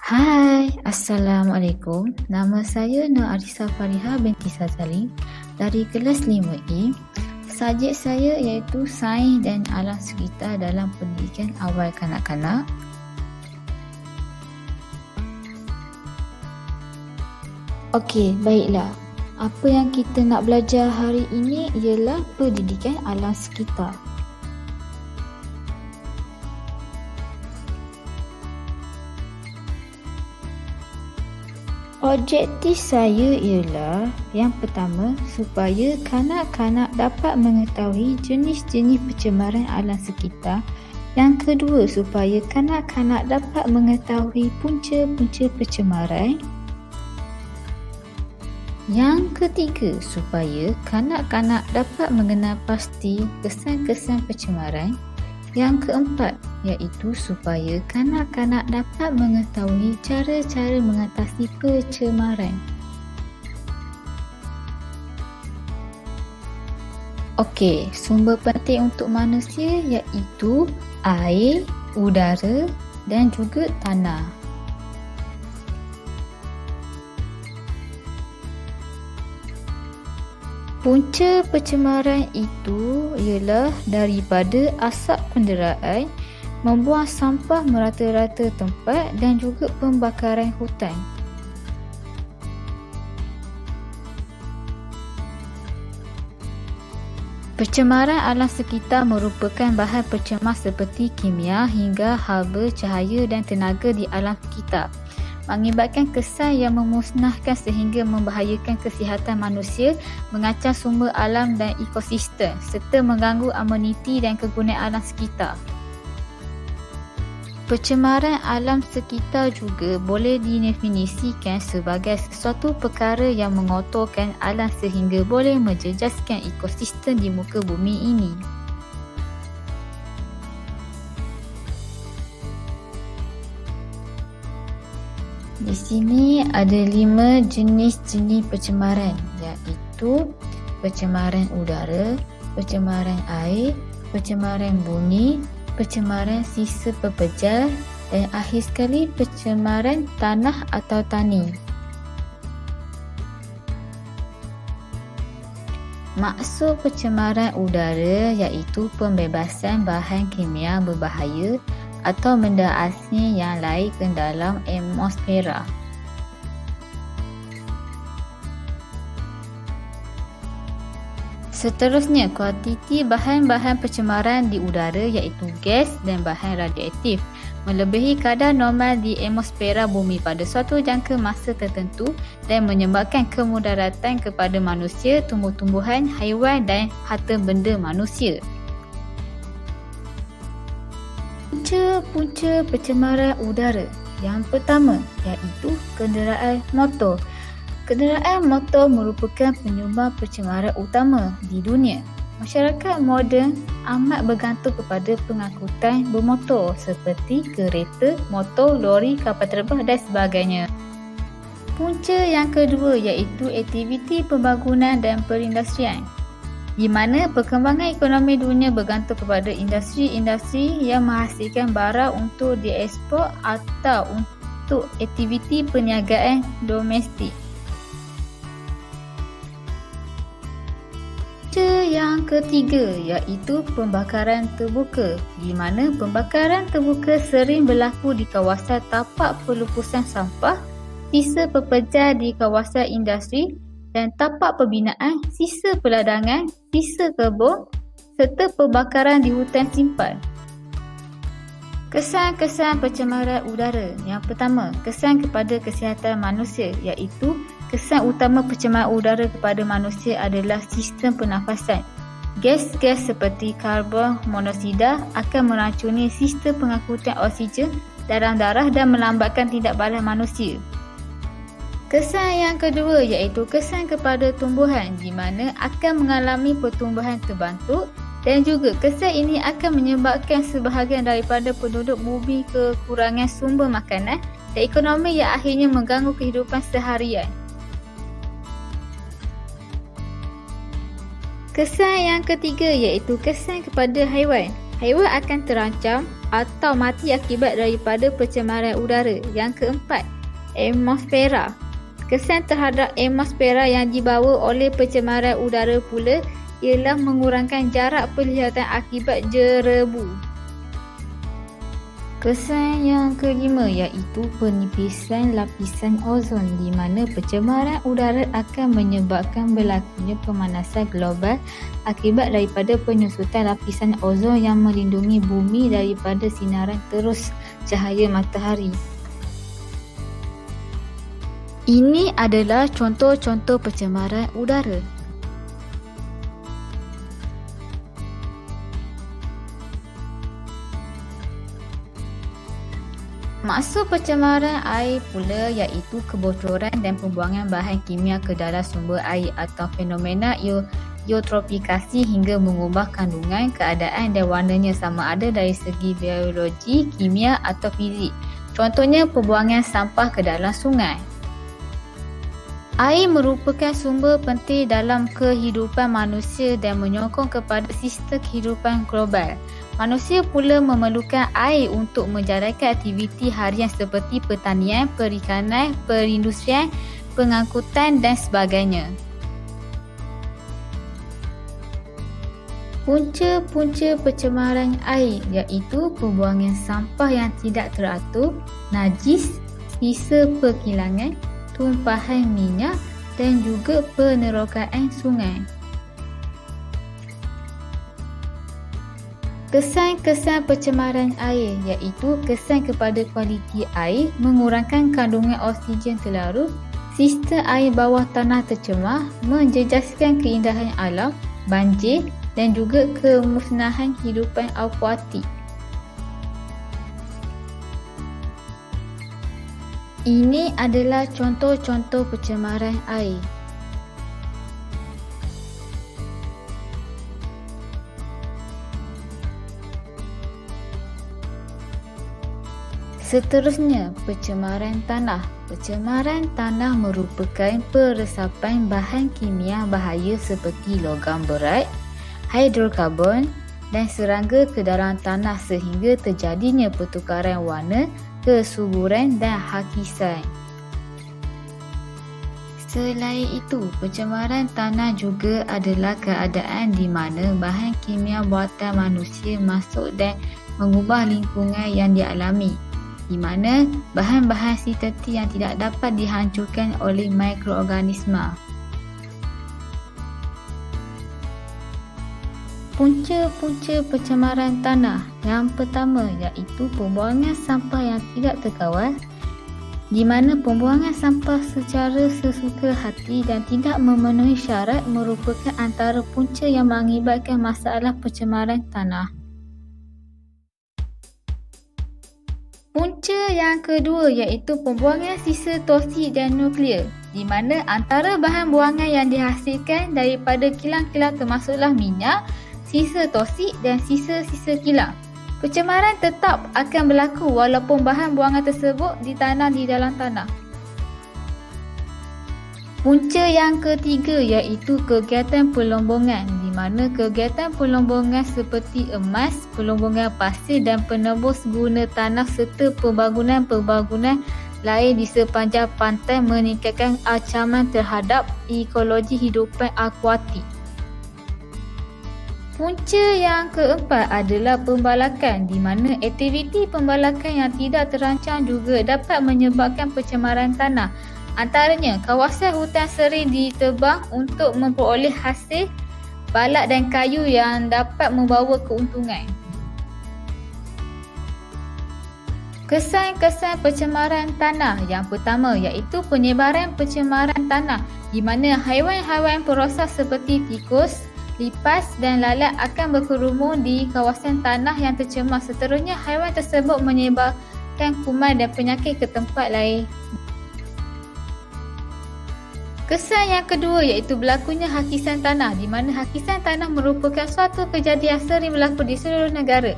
Hai, Assalamualaikum. Nama saya Nur Arisa Fariha binti Sazali dari kelas 5E. Subjek saya iaitu Sains dan Alam Sekitar dalam pendidikan awal kanak-kanak. Okey, baiklah. Apa yang kita nak belajar hari ini ialah pendidikan alam sekitar. Objektif saya ialah yang pertama, supaya kanak-kanak dapat mengetahui jenis-jenis pencemaran alam sekitar. Yang kedua, supaya kanak-kanak dapat mengetahui punca-punca pencemaran. Yang ketiga, supaya kanak-kanak dapat mengenal pasti kesan-kesan pencemaran. Yang keempat, iaitu supaya kanak-kanak dapat mengetahui cara-cara mengatasi pencemaran. Okey, sumber penting untuk manusia iaitu air, udara dan juga tanah. Punca pencemaran itu ialah daripada asap kenderaan, membuang sampah merata-rata tempat dan juga pembakaran hutan. Pencemaran alam sekitar merupakan bahan pencemar seperti kimia hingga haba, cahaya dan tenaga di alam sekitar, mengakibatkan kesan yang memusnahkan sehingga membahayakan kesihatan manusia, mengancam sumber alam dan ekosistem serta mengganggu ameniti dan kegunaan alam sekitar. Pencemaran alam sekitar juga boleh didefinisikan sebagai sesuatu perkara yang mengotorkan alam sehingga boleh menjejaskan ekosistem di muka bumi ini. Di sini ada 5 jenis-jenis pencemaran, iaitu pencemaran udara, pencemaran air, pencemaran bunyi, pencemaran sisa pepejal dan akhir sekali pencemaran tanah atau tani. Maksud pencemaran udara iaitu pembebasan bahan kimia berbahaya atau benda asing yang lain ke dalam atmosfera. Seterusnya, kuantiti bahan-bahan pencemaran di udara iaitu gas dan bahan radioaktif melebihi kadar normal di atmosfera bumi pada suatu jangka masa tertentu dan menyebabkan kemudaratan kepada manusia, tumbuh-tumbuhan, haiwan dan harta benda manusia. Punca pencemaran udara. Yang pertama iaitu kenderaan motor. Kenderaan motor merupakan penyumbang pencemaran utama di dunia. Masyarakat moden amat bergantung kepada pengangkutan bermotor seperti kereta, motor, lori, kapal terbang dan sebagainya. Punca yang kedua iaitu aktiviti pembangunan dan perindustrian, di mana perkembangan ekonomi dunia bergantung kepada industri-industri yang menghasilkan barang untuk diekspor atau untuk aktiviti perniagaan domestik. Yang ketiga iaitu pembakaran terbuka, di mana pembakaran terbuka sering berlaku di kawasan tapak pelupusan sampah, sisa pepejal di kawasan industri dan tapak pembinaan, sisa peladangan, sisa kebun serta pembakaran di hutan simpan. Kesan-kesan pencemaran udara. Yang pertama, kesan kepada kesihatan manusia iaitu kesan utama pencemaran udara kepada manusia adalah sistem pernafasan. Gas-gas seperti karbon monoksida akan meracuni sistem pengangkutan oksigen dalam darah dan melambatkan tindak balas manusia. Kesan yang kedua iaitu kesan kepada tumbuhan, di mana akan mengalami pertumbuhan terbantuk dan juga kesan ini akan menyebabkan sebahagian daripada penduduk bumi kekurangan sumber makanan dan ekonomi yang akhirnya mengganggu kehidupan seharian. Kesan yang ketiga iaitu kesan kepada haiwan. Haiwan akan terancam atau mati akibat daripada pencemaran udara. Yang keempat, atmosfera. Kesan terhadap atmosfera yang dibawa oleh pencemaran udara pula ialah mengurangkan jarak penglihatan akibat jerebu. Kesan yang kelima iaitu penipisan lapisan ozon, di mana pencemaran udara akan menyebabkan berlakunya pemanasan global akibat daripada penyusutan lapisan ozon yang melindungi bumi daripada sinaran terus cahaya matahari. Ini adalah contoh-contoh pencemaran udara. Maksud pencemaran air pula iaitu kebocoran dan pembuangan bahan kimia ke dalam sumber air atau fenomena eutrofikasi hingga mengubah kandungan, keadaan dan warnanya sama ada dari segi biologi, kimia atau fizik. Contohnya pembuangan sampah ke dalam sungai. Air merupakan sumber penting dalam kehidupan manusia dan menyokong kepada sistem kehidupan global. Manusia pula memerlukan air untuk menjalankan aktiviti harian seperti pertanian, perikanan, perindustrian, pengangkutan dan sebagainya. Punca-punca pencemaran air iaitu pembuangan sampah yang tidak teratur, najis, sisa perkilangan, tumpahan minyak dan juga penerokaan sungai. Kesan-kesan pencemaran air iaitu kesan kepada kualiti air, mengurangkan kandungan oksigen terlarut, sistem air bawah tanah tercemar, menjejaskan keindahan alam, banjir dan juga kemusnahan hidupan akuatik. Ini adalah contoh-contoh pencemaran air. Seterusnya, pencemaran tanah. Pencemaran tanah merupakan peresapan bahan kimia bahaya seperti logam berat, hidrokarbon dan serangga ke dalam tanah sehingga terjadinya pertukaran warna, kesuburan dan hakisan. Selain itu, pencemaran tanah juga adalah keadaan di mana bahan kimia buatan manusia masuk dan mengubah lingkungan yang dialami, di mana bahan-bahan sintetik yang tidak dapat dihancurkan oleh mikroorganisma. Punca-punca pencemaran tanah. Yang pertama iaitu pembuangan sampah yang tidak terkawal, di mana pembuangan sampah secara sesuka hati dan tidak memenuhi syarat merupakan antara punca yang mengakibatkan masalah pencemaran tanah. Punca yang kedua iaitu pembuangan sisa toksik dan nuklear, di mana antara bahan buangan yang dihasilkan daripada kilang-kilang termasuklah minyak, sisa toksik dan sisa-sisa kilang. Pencemaran tetap akan berlaku walaupun bahan buangan tersebut ditanam di dalam tanah. Punca yang ketiga iaitu kegiatan pelombongan, di mana kegiatan pelombongan seperti emas, pelombongan pasir dan penebus guna tanah serta pembangunan-pembangunan lain di sepanjang pantai meningkatkan ancaman terhadap ekologi hidupan akuatik. Punca yang keempat adalah pembalakan, di mana aktiviti pembalakan yang tidak terancang juga dapat menyebabkan pencemaran tanah. Antaranya, kawasan hutan sering ditebang untuk memperoleh hasil balak dan kayu yang dapat membawa keuntungan. Kesan-kesan pencemaran tanah. Yang pertama iaitu penyebaran pencemaran tanah, di mana haiwan-haiwan perosak seperti tikus, lipas dan lalat akan berkerumun di kawasan tanah yang tercemar. Seterusnya, haiwan tersebut menyebarkan kuman dan penyakit ke tempat lain. Kesan yang kedua iaitu berlakunya hakisan tanah, di mana hakisan tanah merupakan suatu kejadian sering berlaku di seluruh negara.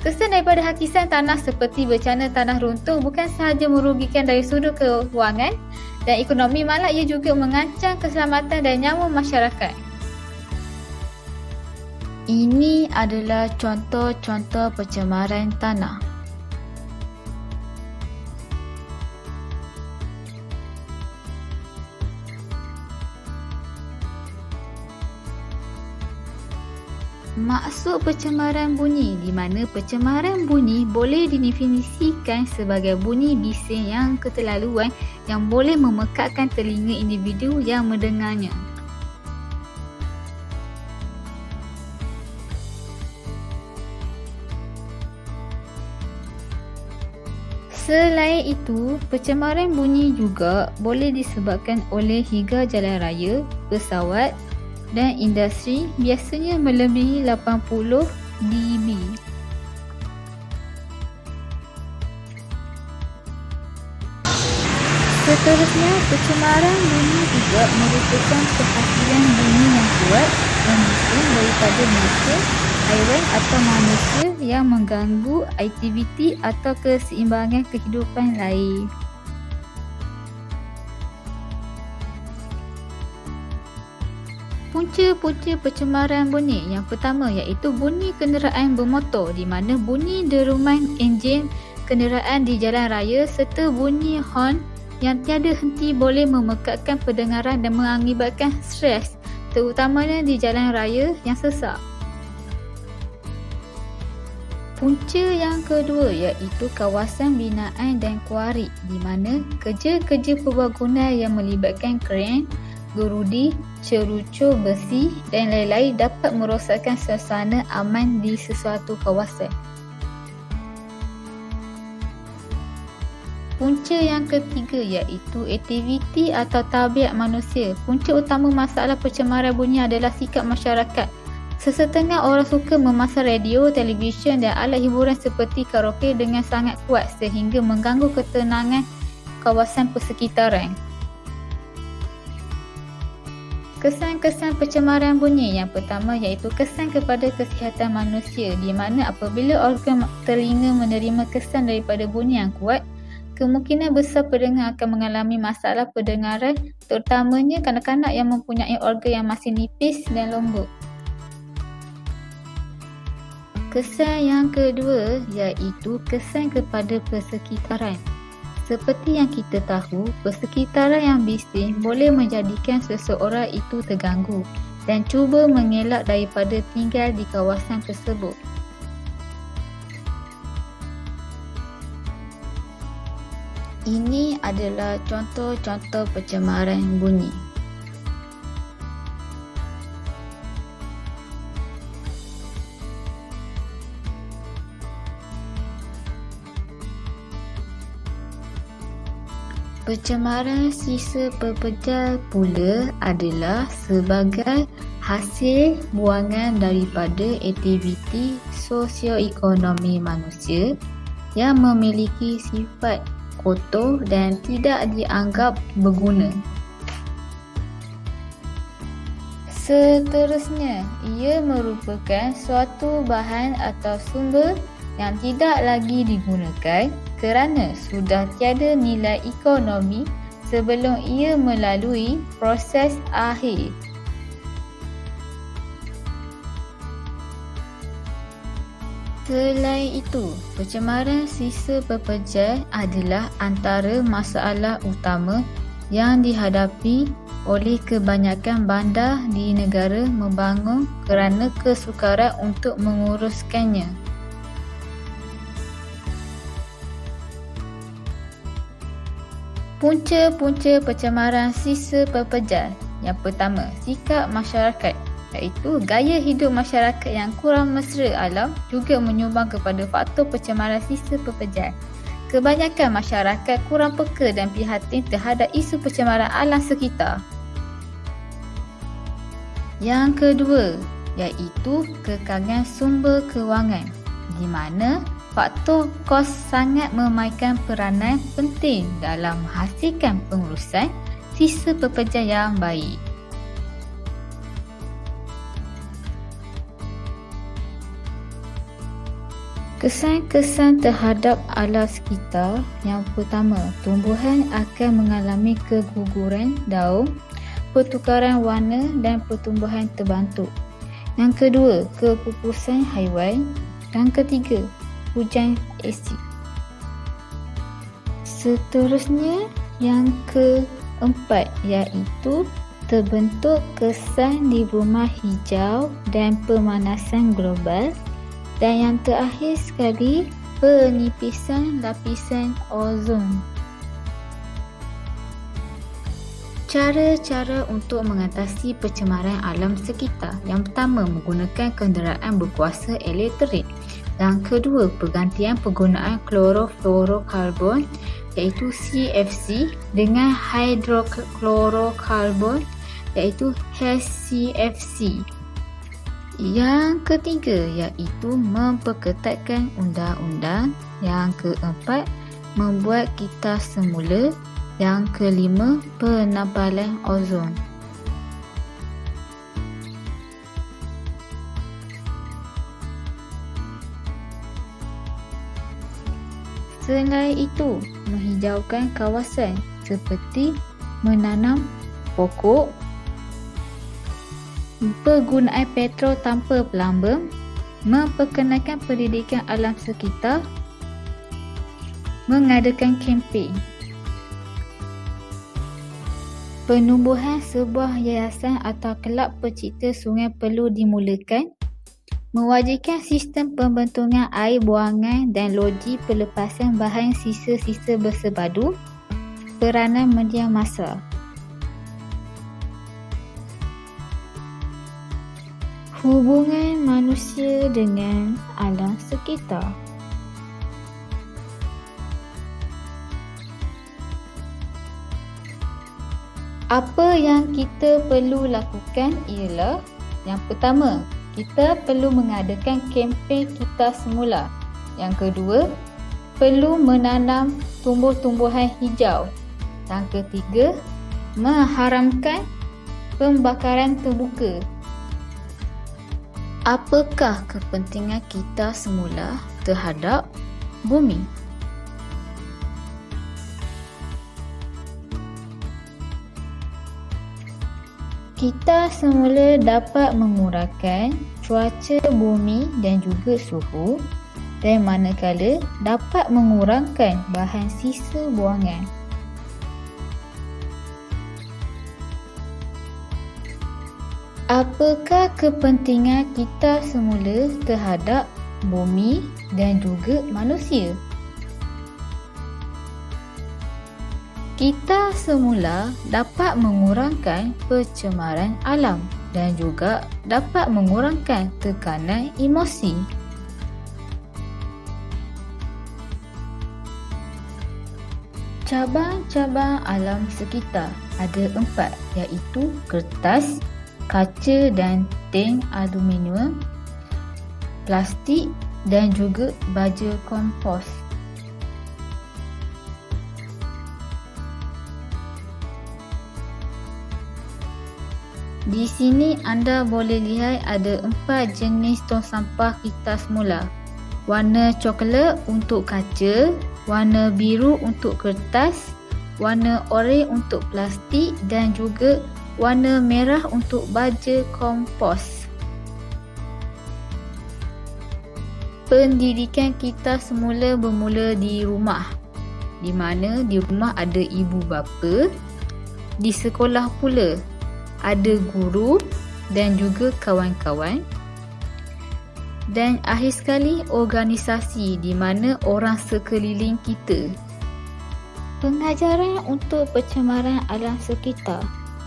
Kesan daripada hakisan tanah seperti bencana tanah runtuh bukan sahaja merugikan dari sudut kewangan dan ekonomi, malah ia juga mengancam keselamatan dan nyawa masyarakat. Ini adalah contoh-contoh pencemaran tanah. Maksud pencemaran bunyi, di mana pencemaran bunyi boleh didefinisikan sebagai bunyi bising yang keterlaluan yang boleh memekakkan telinga individu yang mendengarnya. Selain itu, pencemaran bunyi juga boleh disebabkan oleh higar jalan raya, pesawat dan industri, biasanya melebihi 80 dB. Seterusnya, pencemaran bunyi juga merupakan penghasilan bunyi yang kuat yang bising daripada masa, haiwan atau manusia yang mengganggu aktiviti atau keseimbangan kehidupan lain. Punca-punca pencemaran bunyi yang pertama iaitu bunyi kenderaan bermotor, di mana bunyi deruman enjin kenderaan di jalan raya serta bunyi horn yang tiada henti boleh memekakkan pendengaran dan mengakibatkan stres, terutamanya di jalan raya yang sesak. Punca yang kedua iaitu kawasan binaan dan kuari, di mana kerja-kerja pembangunan yang melibatkan kren, gerudi, cerucur besi dan lain-lain dapat merosakkan suasana aman di sesuatu kawasan. Punca yang ketiga iaitu aktiviti atau tabiat manusia. Punca utama masalah pencemaran bunyi adalah sikap masyarakat. Sesetengah orang suka memasang radio, televisyen dan alat hiburan seperti karaoke dengan sangat kuat sehingga mengganggu ketenangan kawasan persekitaran. Kesan-kesan pencemaran bunyi yang pertama iaitu kesan kepada kesihatan manusia, di mana apabila organ telinga menerima kesan daripada bunyi yang kuat, kemungkinan besar pendengar akan mengalami masalah pendengaran, terutamanya kanak-kanak yang mempunyai organ yang masih nipis dan lembut. Kesan yang kedua iaitu kesan kepada persekitaran. Seperti yang kita tahu, persekitaran yang bising boleh menjadikan seseorang itu terganggu dan cuba mengelak daripada tinggal di kawasan tersebut. Ini adalah contoh-contoh pencemaran bunyi. Pencemaran sisa pepejal pula adalah sebagai hasil buangan daripada aktiviti sosioekonomi manusia yang memiliki sifat kotor dan tidak dianggap berguna. Seterusnya, ia merupakan suatu bahan atau sumber yang tidak lagi digunakan kerana sudah tiada nilai ekonomi sebelum ia melalui proses akhir. Selain itu, pencemaran sisa pepejal adalah antara masalah utama yang dihadapi oleh kebanyakan bandar di negara membangun kerana kesukaran untuk menguruskannya. Punca-punca pencemaran sisa pepejal. Yang pertama, sikap masyarakat, iaitu gaya hidup masyarakat yang kurang mesra alam juga menyumbang kepada faktor pencemaran sisa pepejal. Kebanyakan masyarakat kurang peka dan prihatin terhadap isu pencemaran alam sekitar. Yang kedua, iaitu kekangan sumber kewangan, di mana faktor kos sangat memainkan peranan penting dalam menghasilkan pengurusan sisa pepejal yang baik. Kesan-kesan terhadap alam sekitar. Yang pertama, tumbuhan akan mengalami keguguran daun, pertukaran warna dan pertumbuhan terbantuk. Yang kedua, kepupusan haiwan. Yang ketiga, hujan asid. Seterusnya, yang keempat iaitu terbentuk kesan di rumah hijau dan pemanasan global. Dan yang terakhir sekali, penipisan lapisan ozon. Cara-cara untuk mengatasi pencemaran alam sekitar. Yang pertama, menggunakan kenderaan berkuasa elektrik. Yang kedua, pergantian penggunaan klorofluorokarbon iaitu CFC dengan hidroklorokarbon iaitu HCFC. Yang ketiga iaitu memperketatkan undang-undang. Yang keempat, membuat kitas semula. Yang kelima, penebalan ozon. Selain itu, menghijaukan kawasan seperti menanam pokok, penggunaan petrol tanpa pelambang, memperkenalkan pendidikan alam sekitar, mengadakan kempen. Penubuhan sebuah yayasan atau kelab pencipta sungai perlu dimulakan. Mewajibkan sistem pembentungan air buangan dan loji pelepasan bahan sisa-sisa bersepadu. Peranan media massa. Hubungan manusia dengan alam sekitar. Apa yang kita perlu lakukan ialah, yang pertama, kita perlu mengadakan kempen kitas semula. Yang kedua, perlu menanam tumbuh-tumbuhan hijau. Yang ketiga, mengharamkan pembakaran terbuka. Apakah kepentingan kita semula terhadap bumi? Kita semula dapat mengurangkan cuaca bumi dan juga suhu, dan manakala dapat mengurangkan bahan sisa buangan. Apakah kepentingan kita semula terhadap bumi dan juga manusia? Kita semula dapat mengurangkan pencemaran alam dan juga dapat mengurangkan tekanan emosi. Cabang-cabang alam sekitar ada 4 iaitu kertas, kaca dan tin aluminium, plastik dan juga baja kompos. Di sini anda boleh lihat ada 4 jenis tong sampah kitas semula. Warna coklat untuk kaca, warna biru untuk kertas, warna oranye untuk plastik dan juga warna merah untuk baja kompos. Pendidikan kita semula bermula di rumah, di mana di rumah ada ibu bapa, di sekolah pula ada guru dan juga kawan-kawan, dan akhir sekali organisasi di mana orang sekeliling kita. Pengajaran untuk pencemaran alam sekitar.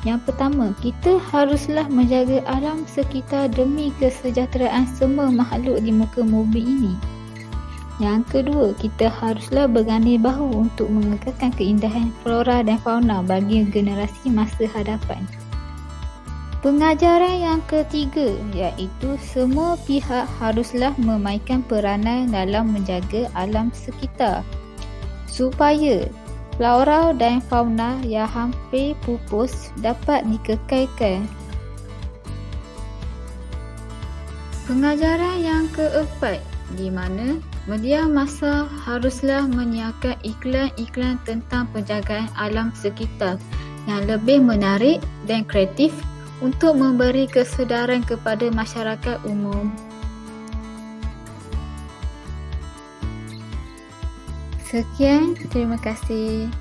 Yang pertama, kita haruslah menjaga alam sekitar demi kesejahteraan semua makhluk di muka bumi ini. Yang kedua, kita haruslah berganding bahu untuk mengekalkan keindahan flora dan fauna bagi generasi masa hadapan. Pengajaran yang ketiga iaitu semua pihak haruslah memainkan peranan dalam menjaga alam sekitar supaya flora dan fauna yang hampir pupus dapat dikekalkan. Pengajaran yang keempat, di mana media massa haruslah menyiarkan iklan-iklan tentang penjagaan alam sekitar yang lebih menarik dan kreatif untuk memberi kesedaran kepada masyarakat umum. Sekian, terima kasih.